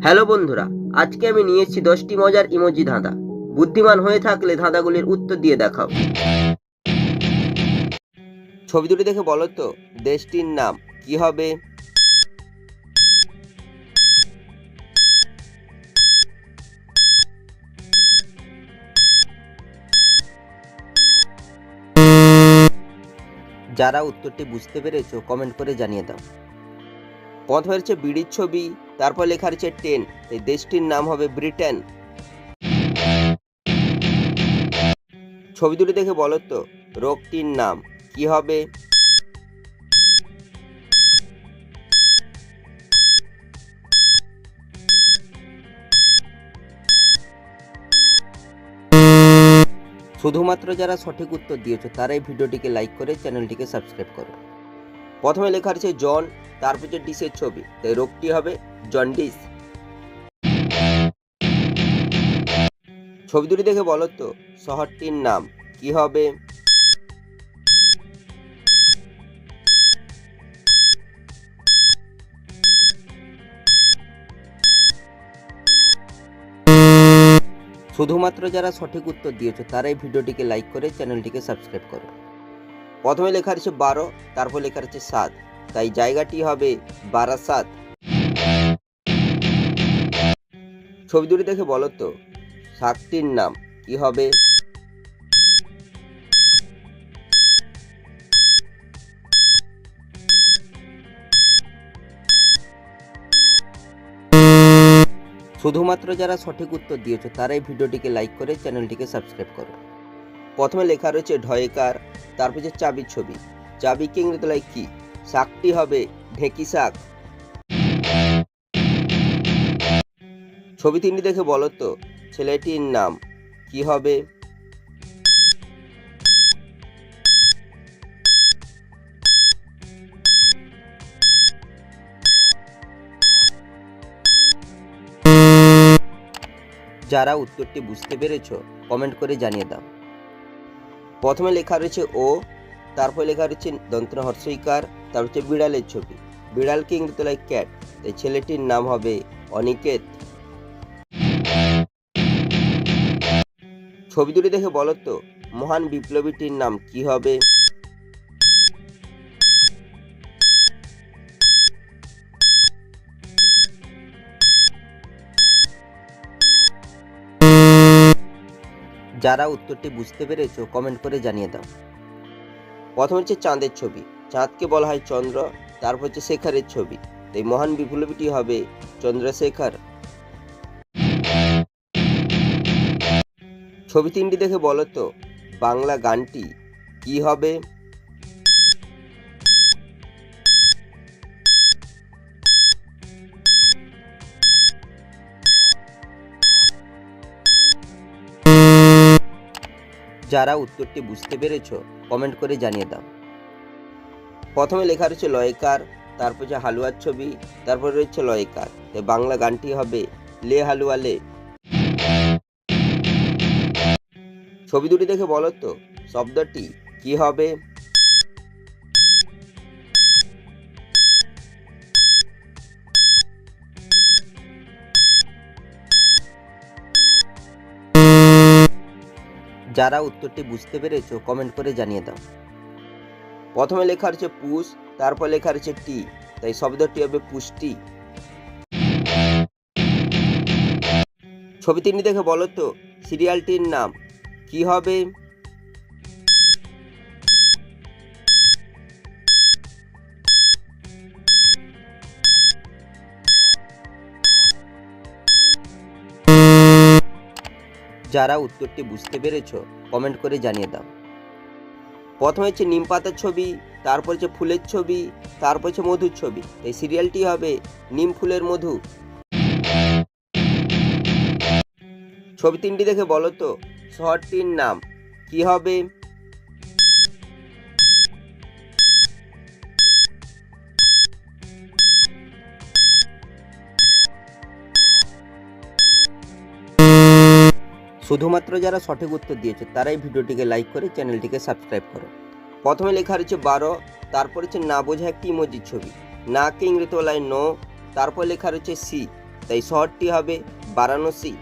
Hello বন্ধুরা, আজকে আমি নিয়ে এসেছি 10টি মজার ইমোজি ধাঁধা। বুদ্ধিমান হয়ে থাকলে ধাঁধাগুলির উত্তর দিয়ে দেখাও। ছবি দুটি দেখে বলো তো দেশটির নাম কি হবে? যারা উত্তরটি বুঝতে পেরেছো কমেন্ট করে জানিয়ে দাও। প্রথমে হচ্ছে বিড়ির ছবি, তারপর লেখা রয়েছে 10, এই দেশটির নাম হবে ব্রিটেন। ছবি দুটি দেখে বলো তো রোগটির নাম কি হবে? শুধুমাত্র যারা সঠিক উত্তর দিয়েছো তারাই ভিডিওটিকে লাইক করে চ্যানেলটিকে সাবস্ক্রাইব করো। প্রথমে লেখা আছে জন, তারপর যে ডিসের ছবি, তাই রোগটি হবে জন্ডিস। ছবি দুটি দেখে বলো তো শহরটির নাম কি হবে? শুধুমাত্র যারা সঠিক উত্তর দিয়েছো তারাই ভিডিওটিকে লাইক করে চ্যানেলটিকে সাবস্ক্রাইব করো। প্রথমে লেখা আছে 12, তারপর লেখা আছে 7, তাই জায়গাটি হবে বারাসাত। ছবি দুটি দেখে বলো তো শাকটির নাম কি হবে? শুধুমাত্র যারা সঠিক উত্তর দিয়েছো তারাই ভিডিওটিকে লাইক করে চ্যানেলটিকে সাবস্ক্রাইব করো। প্রথমে লেখা রয়েছে ঢয়কার, তারপর যে চাবির ছবি, চাবিকে ইংরেজি কি? শাকটি হবে ঢেঁকি শাক। ছবি তিনটি দেখে বলো তো ছেলেটির নাম কি হবে? যারা উত্তরটি বুঝতে পেরেছো কমেন্ট করে জানিয়ে দাও। প্রথমে লেখা রয়েছে ও, তারপর লেখা রয়েছে দন্ত্য হর্ষইকার, তারপর হচ্ছে বিড়ালের ছবি, বিড়ালকে ইংরেজি ক্যাট, তাই ছেলেটির নাম হবে অনিকেত। ছবি দুটি দেখে বলো তো মহান বিপ্লবীটির নাম কি হবে? যারা উত্তরটি বুঝতে পেরেছো কমেন্ট করে জানিয়ে দাও। প্রথমে হচ্ছে চাঁদের ছবি, চাঁদকে বলা হয় চন্দ্র, তারপর হচ্ছে শেখারের ছবি, তাই মহান বিপ্লবীটি হবে চন্দ্রশেখর। ছবি তিনটি দেখে বলো তো বাংলা গানটি কি হবে? যারা উত্তরটি বুঝতে পেরেছো কমেন্ট করে জানিয়ে দাও। প্রথমে লেখা রয়েছে লয়কার, তারপর হচ্ছে হালুয়ার ছবি, তারপর রয়েছে লয়কার, তাই বাংলা গানটি হবে লে হালুয়া লে। ছবি দুটি দেখে বলো তো শব্দটি কি হবে? যারা উত্তরটি বুঝতে পেরেছো কমেন্ট করে জানিয়ে দাও। প্রথমে লেখা রয়েছে পুষ, তারপর লেখা রয়েছে টি, তাই শব্দটি হবে পুষ্টি। ছবি তিনটি দেখে বলো তো সিরিয়ালটির নাম কি হবে? যারা উত্তরটি বুঝতে পেরেছো কমেন্ট করে জানিয়ে দাও। প্রথমে হচ্ছে নিম পাতার ছবি, তারপর হচ্ছে ফুলের ছবি, তারপর হচ্ছে মধুর ছবি, এই সিরিয়ালটি হবে নিম ফুলের মধু। ছবি তিনটি দেখে বলো তো শহরটির নাম কি হবে? শুধুমাত্র যারা সঠিক উত্তর দিয়েছে তারাই ভিডিওটিকে লাইক করে চ্যানেলটিকে সাবস্ক্রাইব করো। প্রথমে লেখা রয়েছে 12, তারপর হচ্ছে না বোঝা একটি ইমোজির ছবি, নাকে ইংরেজি বলায় নো, তারপর লেখা রয়েছে সি, তাই শহরটি হবে বারাণসী।